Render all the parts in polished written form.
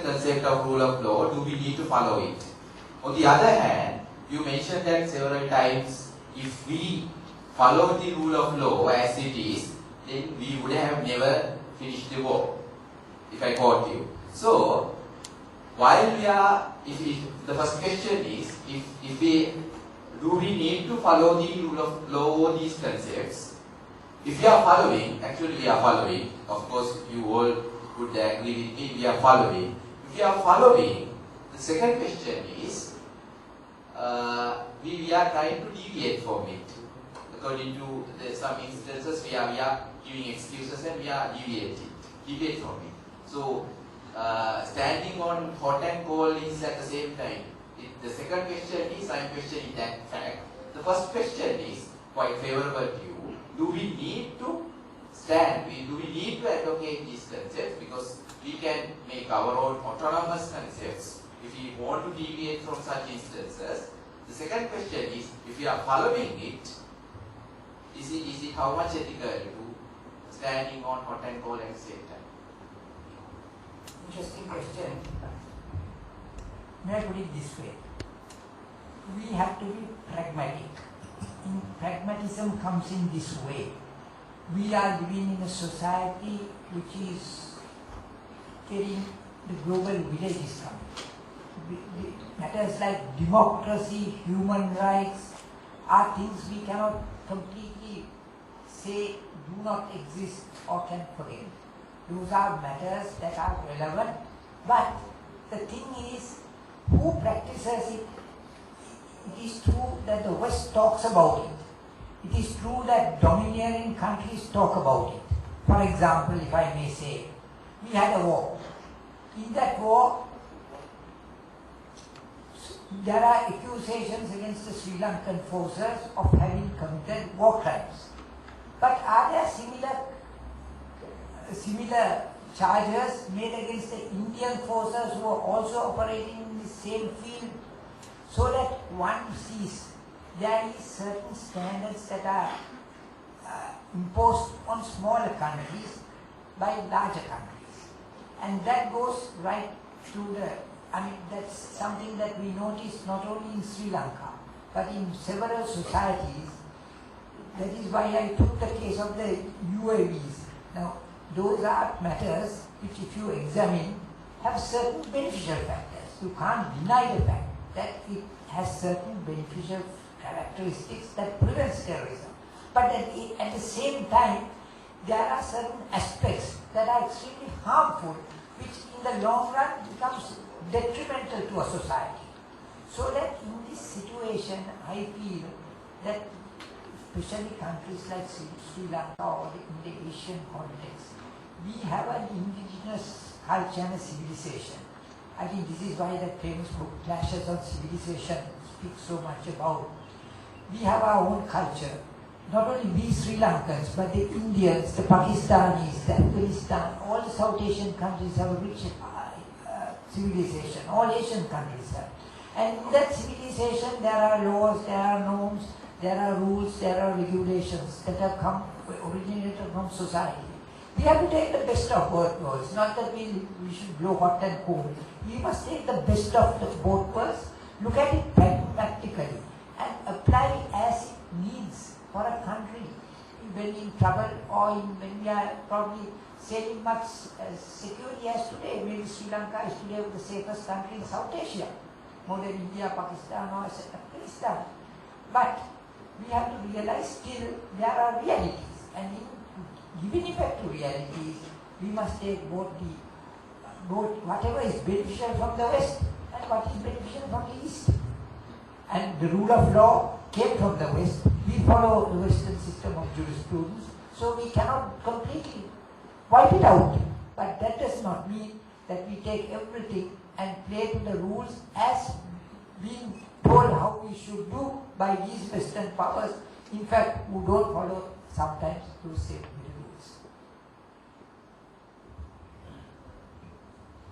concept of rule of law, do we need to follow it? On the other hand, you mentioned that several times, if we follow the rule of law as it is, then we would have never finished the war, if I quote you. So, while we are, the first question is, do we need to follow the rule of law or these concepts? If we are following, actually we are following, of course you all would agree with me, we are following. If we are following, the second question is, we are trying to deviate from it. According to some instances, we are giving excuses and we are deviate from it. So, standing on hot and cold is at the same time. The second question is, I am questioning that fact. The first question is quite favorable to you. Do we need to stand, do we need to advocate these concepts, because we can make our own autonomous concepts if we want to deviate from such instances. The second question is, if we are following it, is it how much ethical to standing on hot and cold at the same time? Interesting question. May I put it this way? We have to be pragmatic. Pragmatism comes in this way. We are living in a society which is getting, the global village is coming. Matters like democracy, human rights are things we cannot completely say do not exist or can forget. Those are matters that are relevant, but the thing is, who practices it? It is true that the West talks about it. It is true that domineering countries talk about it. For example, if I may say, we had a war. In that war, there are accusations against the Sri Lankan forces of having committed war crimes. But are there similar charges made against the Indian forces who are also operating in the same field? So that one sees there is certain standards that are imposed on smaller countries by larger countries. And that goes right to that's something that we notice not only in Sri Lanka, but in several societies. That is why I took the case of the UAVs. Now, those are matters which, if you examine, have certain beneficial factors. You can't deny the fact that it has certain beneficial characteristics that prevents terrorism. But at the same time, there are certain aspects that are extremely harmful, which in the long run becomes detrimental to a society. So that in this situation, I feel that especially countries like Sri Lanka or in the Asian context, we have an indigenous culture and a civilization. I think this is why that famous book, Clashes on Civilization, speaks so much about. We have our own culture. Not only we Sri Lankans, but the Indians, the Pakistanis, the Afghanistan, all the South Asian countries have a rich civilization. All Asian countries have. And in that civilization, there are laws, there are norms, there are rules, there are regulations that have originated from society. We have to take the best of both worlds. Not that we should blow hot and cold. We must take the best of both worlds, look at it pragmatically, and apply it as it needs for a country when in trouble or when we are probably sailing much security as today. Maybe Sri Lanka is today the safest country in South Asia, more than India, Pakistan or Afghanistan. But we have to realize still there are realities, and in giving effect to realities, we must take both whatever is beneficial from the West and what is beneficial from the East. And the rule of law came from the West. We follow the Western system of jurisprudence, so we cannot completely wipe it out. But that does not mean that we take everything and play to the rules as being told how we should do by these Western powers, in fact, who don't follow sometimes those same rules.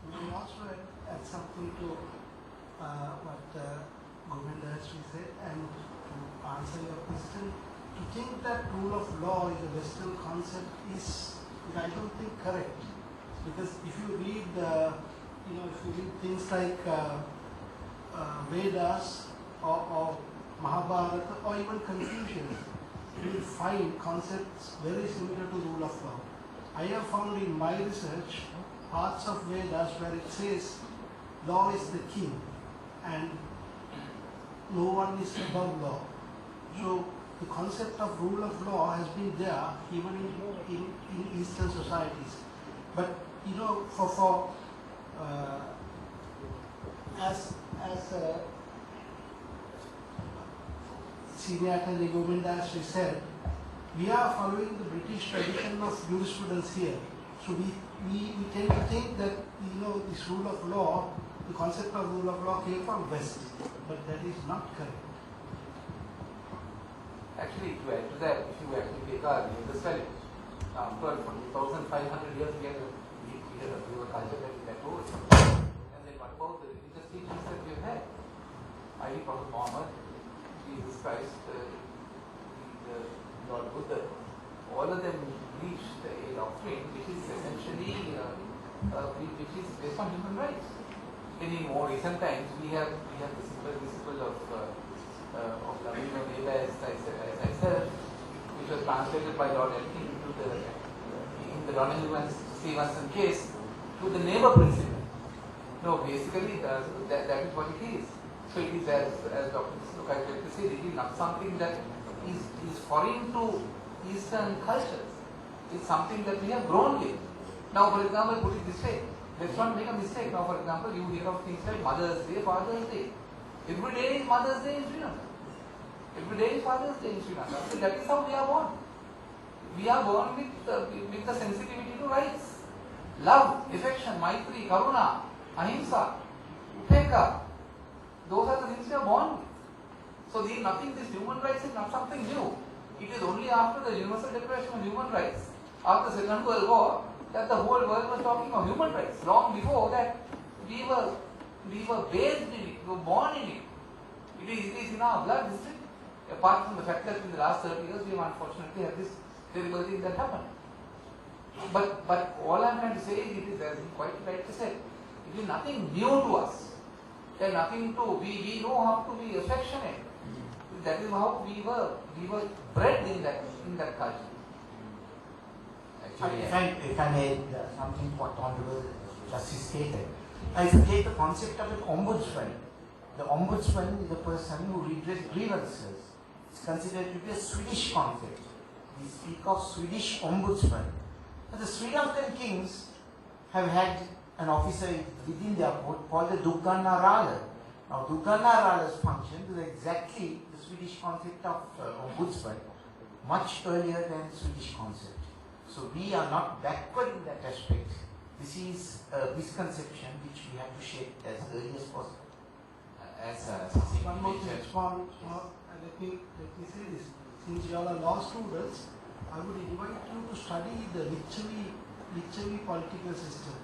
We also add something to what Govinda said, and to answer your question, to think that rule of law is a Western concept is, I don't think, correct. Because if you read the if read things like Vedas or Mahabharata or even Confucius, you will find concepts very similar to rule of law. I have found in my research parts of Vedas where it says law is the king and no one is above law. So the concept of rule of law has been there even in Eastern societies. But you know, as Senior Attorney Govindas said, we are following the British tradition of jurisprudence here. So we tend to think that, you know, this rule of law, the concept of rule of law came from West, but that is not correct. Actually, to add to that, if you actually take our Indus Valley, for 2,500 years we had a culture that over. And then what about the religious teachings that we have had? I.e. Prophet Muhammad, Jesus Christ, the Lord Buddha, all of them reach a doctrine which is essentially which is based on human rights. In more recent times, we have the simple principle of loving your neighbor as thyself, which was translated by Lord Elkin into in the Donovan Stevenson case to the neighbor principle. No, basically that is what it is. So it is, as Dr. Sukai said, it is not something that is foreign to Eastern cultures. It's something that we have grown with. Now, for example, put it this way, let's not make a mistake. Now, for example, you hear of things like Mother's Day, Father's Day. Every day is Mother's Day in Sri Lanka. Every day is Father's Day in Sri Lanka. So that is how we are born. We are born with the sensitivity to rights. Love, affection, maitri, karuna, ahimsa, upeka. Those are the things we are born with. So this human rights is not something new. It is only after the Universal Declaration of Human Rights, after the Second World War, that the whole world was talking of human rights. Long before that, we were bathed in it, we were born in it. It is in our blood, isn't it? Apart from the fact that in the last 30 years, we have unfortunately had this terrible thing that happened. But all I am trying to say is, it is, as he quite rightly said, it is nothing new to us. There is nothing to, we know how to be affectionate. That is how we were bred in that culture. Actually, if I may something what Honorable Justice stated, if you take the concept of an ombudsman, the ombudsman is a person who redresses grievances. It's considered to be a Swedish concept. We speak of Swedish ombudsman. But the Sri Lankan kings have had an officer within their court called the Duggana Rala. Now, Duggana Rala's function is exactly the Swedish concept of ombudsman, much earlier than the Swedish concept. So we are not backward in that aspect. This is a misconception which we have to shape as early as possible. One more thing, let me say this. Since you all are law students, I would invite you to study the Lichavi political system.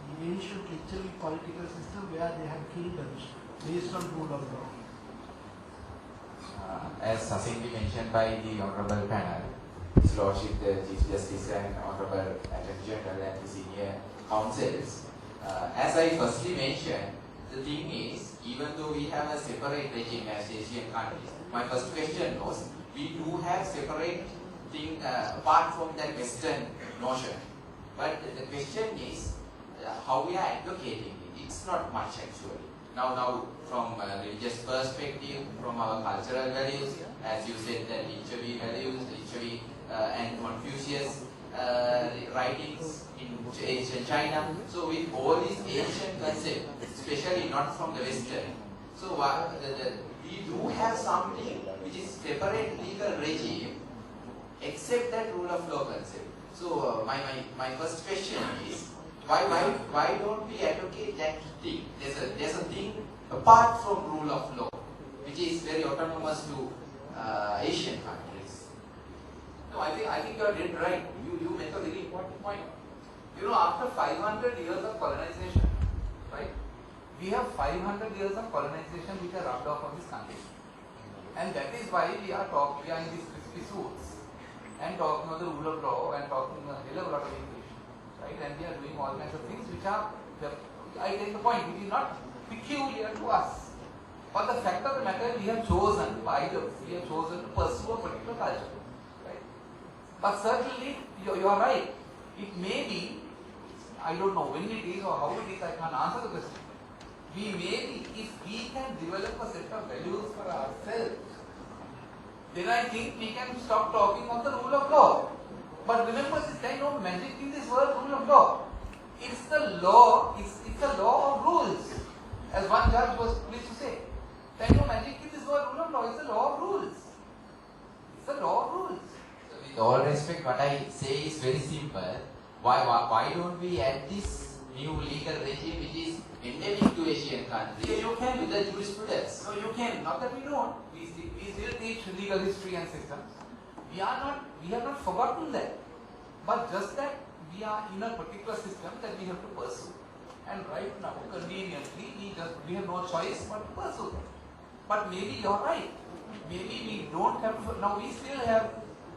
The ancient Lichavi political system where they had kingdoms based on rule of law. As succinctly mentioned by the Honourable Panel, His Lordship the Chief Justice and Honourable Attorney General and the Senior Counsels, as I firstly mentioned, the thing is, even though we have a separate regime as Asian countries, my first question was, we do have separate thing apart from that Western notion. But the question is, how we are advocating it. It's not much actually. Now from a religious perspective, from our cultural values, as you said, that Lichavi values, Lichavi and Confucius writings in ancient China. So with all these ancient concepts, especially not from the Western, so we do have something which is separate legal regime, except that rule of law concept. So my first question is, why don't we advocate that thing? There's a thing apart from rule of law, which is very autonomous to Asian countries. No, I think you are dead right. You make a very important point. You know, after 500 years of colonization, right? We have 500 years of colonization which are rubbed off on this country, and that is why we are in these crispy suits and talking about the rule of law and talking a hell of a lot of English, right? And we are doing all kinds of things which are I take the point, it is not peculiar to us. But the fact of the matter is we have chosen to pursue a particular culture. Right? But certainly, you are right. It may be, I don't know when it is or how it is, I can't answer the question. We may be, if we can develop a set of values for ourselves, then I think we can stop talking of the rule of law. But remember, there is no magic in this word rule of law. It's the law, it's the law of rules. As one judge was pleased to say, there is no magic in this word rule of law, it's the law of rules. It's the law of rules. So with all respect, what I say is very simple. Why don't we add this new legal regime which is endemic to Asian countries? Yeah, you can. With the jurisprudence. No, you can. Not that we don't. We still teach legal history and systems. We have not forgotten that. But just that we are in a particular system that we have to pursue. And right now, conveniently, we have no choice but to pursue that. But maybe you're right. Maybe we don't have to. Now we still have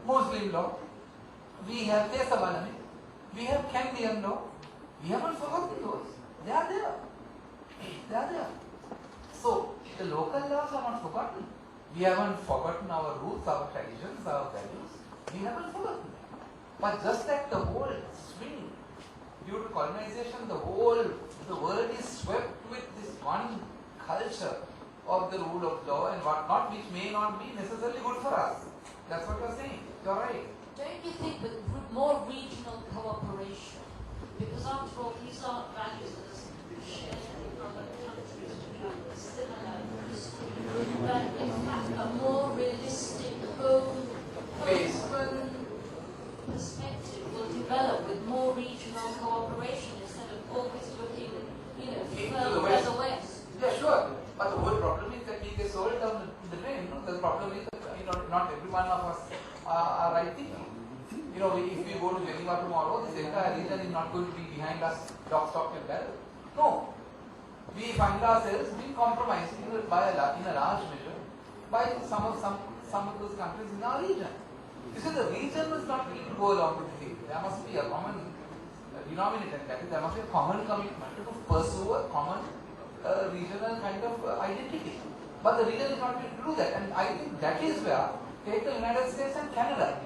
Muslim law. We have Tesabalami. We have Kandian law. We haven't forgotten those. They are there. They are there. So, the local laws are not forgotten. We haven't forgotten our roots, our traditions, our values. We haven't forgotten them. But just that the whole swing, due to colonization, the world is swept with this one culture of the rule of law and whatnot, which may not be necessarily good for us. That's what you're saying. You're right. Don't you think with more regional cooperation, because after all these are values that are shared in other countries which have similar history, but in fact a more realistic open perspective will develop with more regional cooperation instead of always looking, further the west? Yeah, sure. But the whole problem is that we get sold down the drain. The problem is that not every one of us are right thinking. If we go to Geneva tomorrow, this entire region is not going to be behind us, lock, stock and barrel. No. We find ourselves being compromised in a large measure by some of those countries in our region. You see, the region must not really go along with the thing. There must be a common denominator, that is, there must be a common commitment to pursue a common regional kind of identity. But the region is not able to do that, and I think that is where, take the United States and Canada.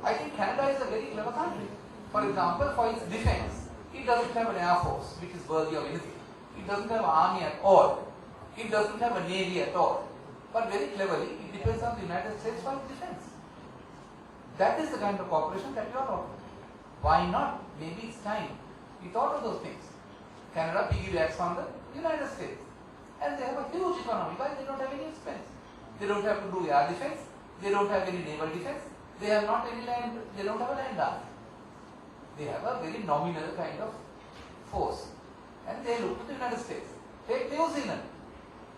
I think Canada is a very clever country. For example, for its defense, it doesn't have an air force which is worthy of anything. It doesn't have an army at all. It doesn't have a navy at all. But very cleverly, it depends on the United States for its defense. That is the kind of cooperation that you are talking about. Why not? Maybe it's time. We thought of those things. Canada piggybacks on the United States. And they have a huge economy. Why? They don't have any expense. They don't have to do air defense. They don't have any naval defense. They have not any land. They don't have a land army. They have a very nominal kind of force. And they look to the United States. Take New Zealand.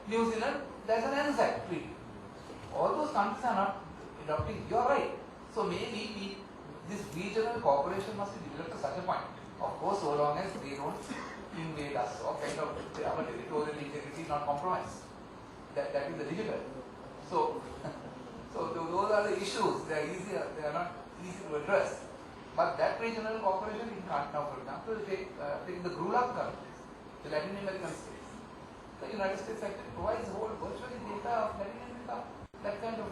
New Zealand, there's an ANZAC treaty. All those countries are not adopting. You are right. So maybe this regional cooperation must be developed to such a point. Of course, so long as they don't invade us or kind of our territorial integrity is not compromised. That is the difficult. So those are the issues. They are not easy to address. But that regional cooperation in now, for example, take the GRULAC countries, the Latin American states. The United States actually provides the whole virtually data of Latin America, that kind of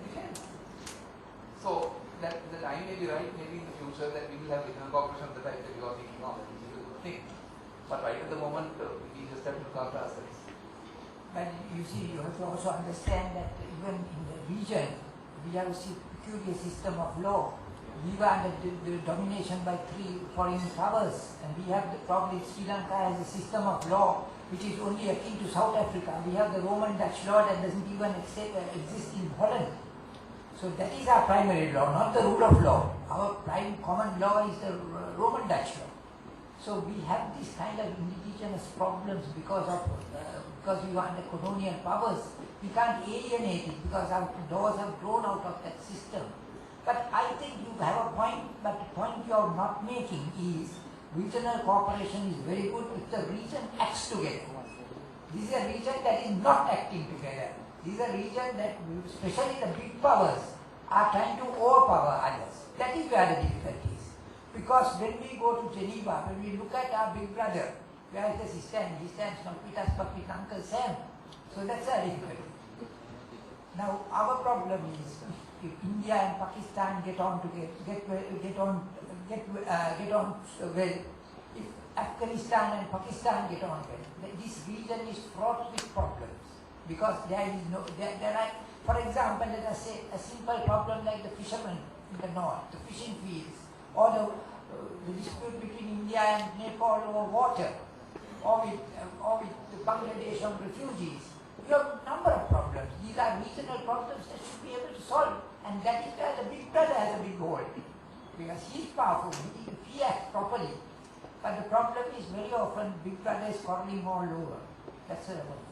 defense. So that I may be right, maybe in the future that we will have regional cooperation of the type that you are thinking of, which is a good thing. But right at the moment, we just have to look after ourselves. But you see, you have to also understand that even in the region, we have a peculiar system of law. We were under the domination by 3 foreign powers, and we have probably Sri Lanka has a system of law which is only akin to South Africa. We have the Roman Dutch law that doesn't even exist in Holland. So that is our primary law, not the rule of law. Our prime common law is the Roman Dutch law. So we have these kind of indigenous problems because we are under colonial powers. We can't alienate it because our laws have grown out of that system. But I think you have a point, but the point you are not making is regional cooperation is very good if the region acts together. This is a region that is not acting together. This is a region that, especially the big powers, are trying to overpower others. That is where the difficulty is. Because when we go to Geneva, when we look at our big brother, Where does he stand? He stands not with us but with Uncle Sam. So that's a difficulty. Now our problem is if India and Pakistan get on well, if Afghanistan and Pakistan get on well, this region is fraught with problems because there are, for example, let us say a simple problem like the fishermen in the north, the fishing fields, or the dispute between India and Nepal over water, or with the Bangladesh on refugees. You have a number of problems. These are regional problems that should be able to solve, and that is where the big brother has a big hold, because he is powerful, he acts properly. But the problem is very often big brother is quarreling all over. That's the problem.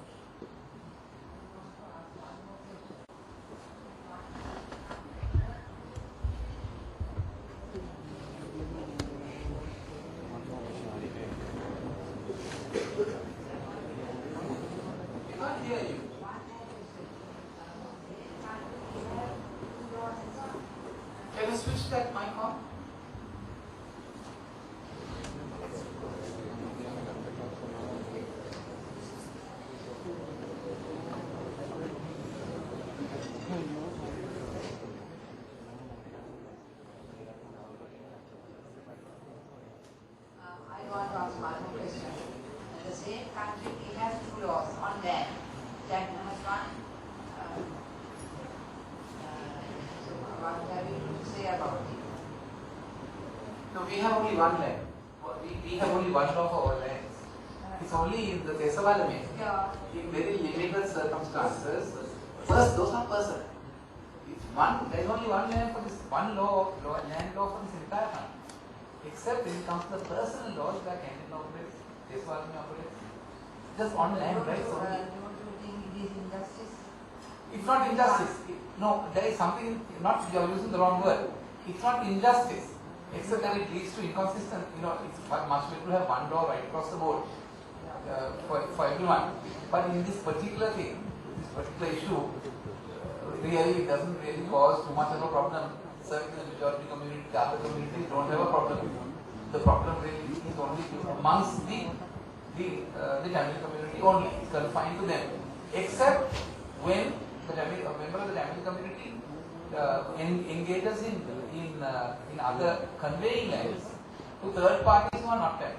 Can you switch that mic on? I want to ask one more question. In the same country, we have two laws on land. That has one. So what have you to say about it? No, we have only one land. We have only one law for all lands. It's only in the Desavalame. Yeah. In very limited circumstances. First, those are personal. There is only one land for this, one land law for this entire country. Except when it comes to the personal laws that Canadian operates, Desavalame operates. Just on land, right? So Don't you think it is injustice? it's not injustice. No, there is something, not, you are using the wrong word. It's not injustice, except that it leads to inconsistent, it's much better to have one law right across the board for everyone. But in this particular thing, this particular issue, really it doesn't really cause too much of a problem. Certainly the majority community, the other communities don't have a problem. The problem really is only amongst the Tamil community only. It's confined to them. Except when a member of the Tamil community engages in other conveying lands to third parties who are not Tamil.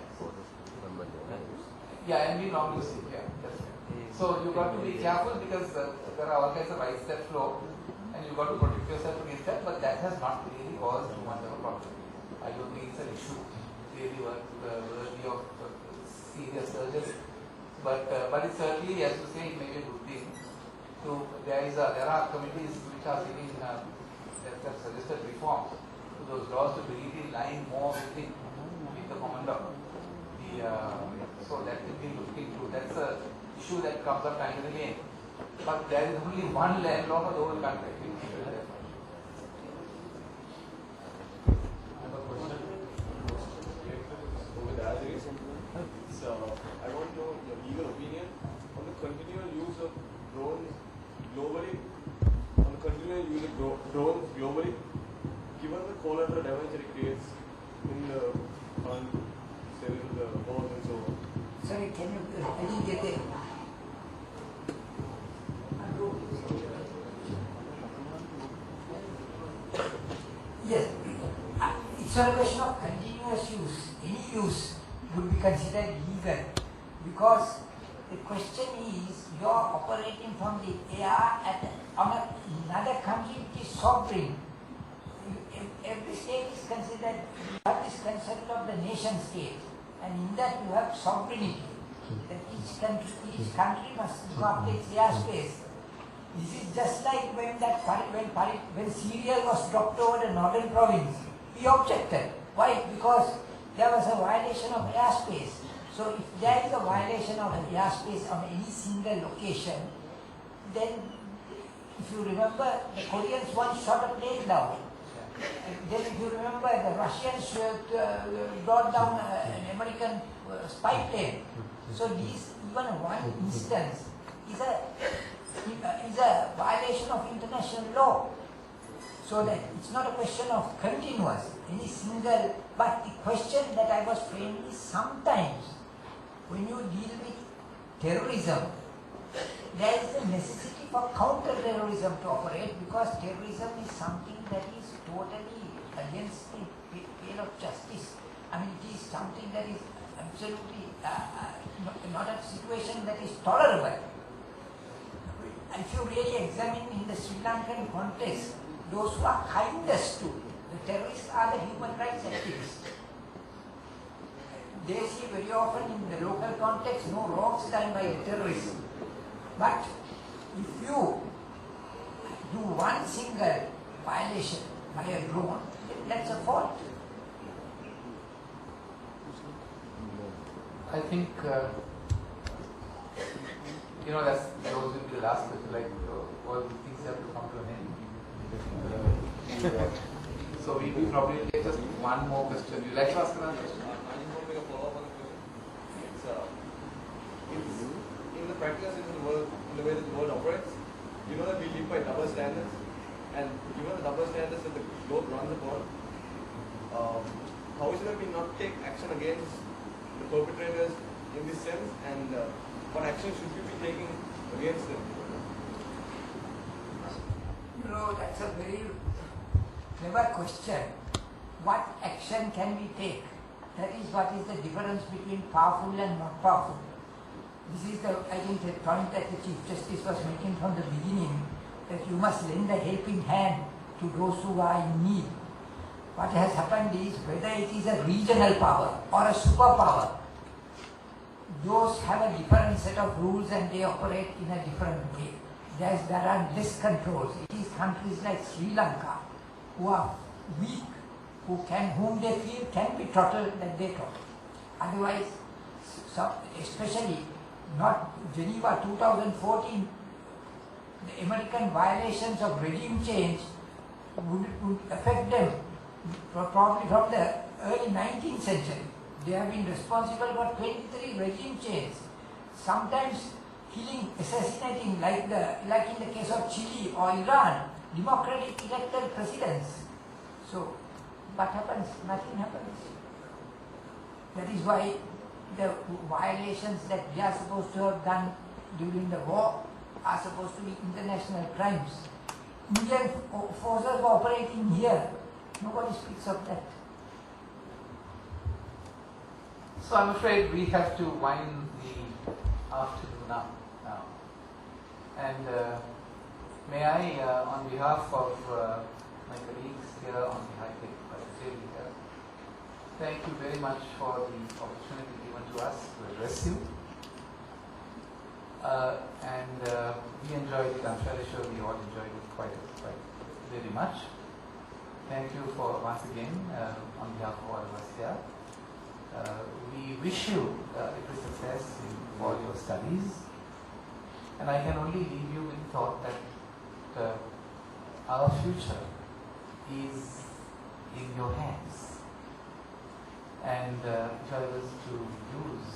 Yeah, and we normally see. Yeah, that's right. So you got to be careful because there are all kinds of rights that flow, and you got to protect yourself against that. But that has not really caused too much of a problem. I don't think it's an issue really worthy of serious surgery. But it's certainly, as you say, it may be a good thing. So there are committees which are seeking that have suggested reforms to those laws to bring it in line more with the common law. So that will be looked into. That's an issue that comes up time and again. But there is only one land law for the whole country. So I want to know your legal opinion on the continual use of drones globally. Given the collateral damage it creates in the bones and so on. Sorry, can you, I didn't get it. Yes, it's not a question of continuous use. Any use would be considered legal because the question is you are operating from the air on another country which is sovereign. Every state is considered, you have this concept of the nation state, and in that you have sovereignty. That each country must look after its airspace. This is just like when Syria was dropped over the northern province. We objected. Why? Because there was a violation of airspace. So if there is a violation of airspace on any single location, then if you remember, the Koreans once shot a plane down. Then if you remember, the Russians brought down an American spy plane. So these, even one instance is a violation of international law. So that it's not a question of continuous, any single, but the question that I was framing is sometimes when you deal with terrorism, there is a necessity for counter-terrorism to operate, because terrorism is something that is totally against the pale of justice. I mean, it is something that is absolutely not a situation that is tolerable. If you really examine in the Sri Lankan context, those who are kindest to the terrorists are the human rights activists. They see very often in the local context no wrongs done by the terrorists. But if you do one single violation by a drone, that's a fault. I think, that's those will be the last question, like all the things have to come to an end. So we will probably take just one more question. You like to ask another question? I just want to make a follow-up on the question. It's in the practical sense of the world, in the way that the world operates, you know that we live by double standards, and given the double standards that the globe runs upon, how is it that we not take action against the perpetrators in this sense, and what action should we be taking against them? That's a very clever question. What action can we take? That is what is the difference between powerful and not powerful. This is I think, the point that the Chief Justice was making from the beginning, that you must lend a helping hand to those who are in need. What has happened is, whether it is a regional power or a superpower, those have a different set of rules and they operate in a different way. There are less controls. It is countries like Sri Lanka who are weak, whom they feel can be throttled, that they throttle. Otherwise, especially not Geneva 2014, the American violations of regime change would affect them probably from the early 19th century. They have been responsible for 23 regime changes, sometimes killing, assassinating, like in the case of Chile or Iran, democratic elected presidents. So, what happens? Nothing happens. That is why the violations that we are supposed to have done during the war are supposed to be international crimes. Indian forces were operating here. Nobody speaks of that. So I'm afraid we have to wind the afternoon up now. And may I, on behalf of my colleagues here on the high-tech table here, thank you very much for the opportunity given to us to address you. We enjoyed it. I'm fairly sure we all enjoyed it quite very much. Thank you for once again on behalf of all of us here. We wish you every success in all your studies, and I can only leave you with the thought that our future is in your hands. And if I was to use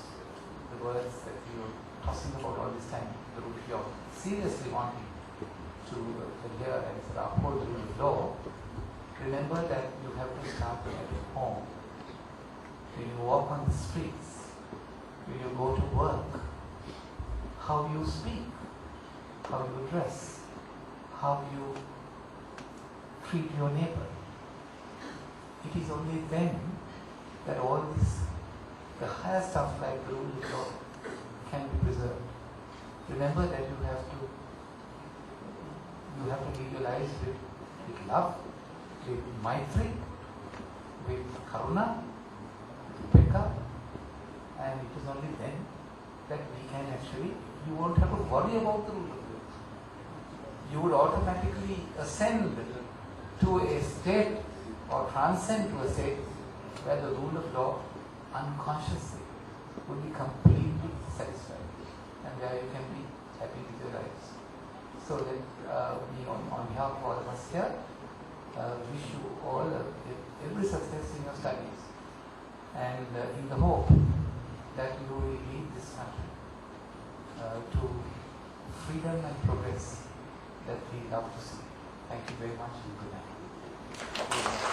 the words that you were tossing about all this time, if you're seriously wanting to adhere and uphold the rule of law, remember that you have to start at home. When you walk on the streets, when you go to work, how you speak, how you dress, how you treat your neighbor. It is only then that all this, the higher stuff like the rule of law, can be preserved. Remember that you have to live your lives with love, with maitri, with karuna, Pekka, and it is only then that we can actually, you won't have to worry about the rule of law. You would automatically ascend to a state or transcend to a state where the rule of law unconsciously would be completely satisfied, and where you can be happy with your lives. So that we on behalf of all of us here wish you all every success in your studies, and in the hope that you will lead this country to freedom and progress that we love to see. Thank you very much and good night.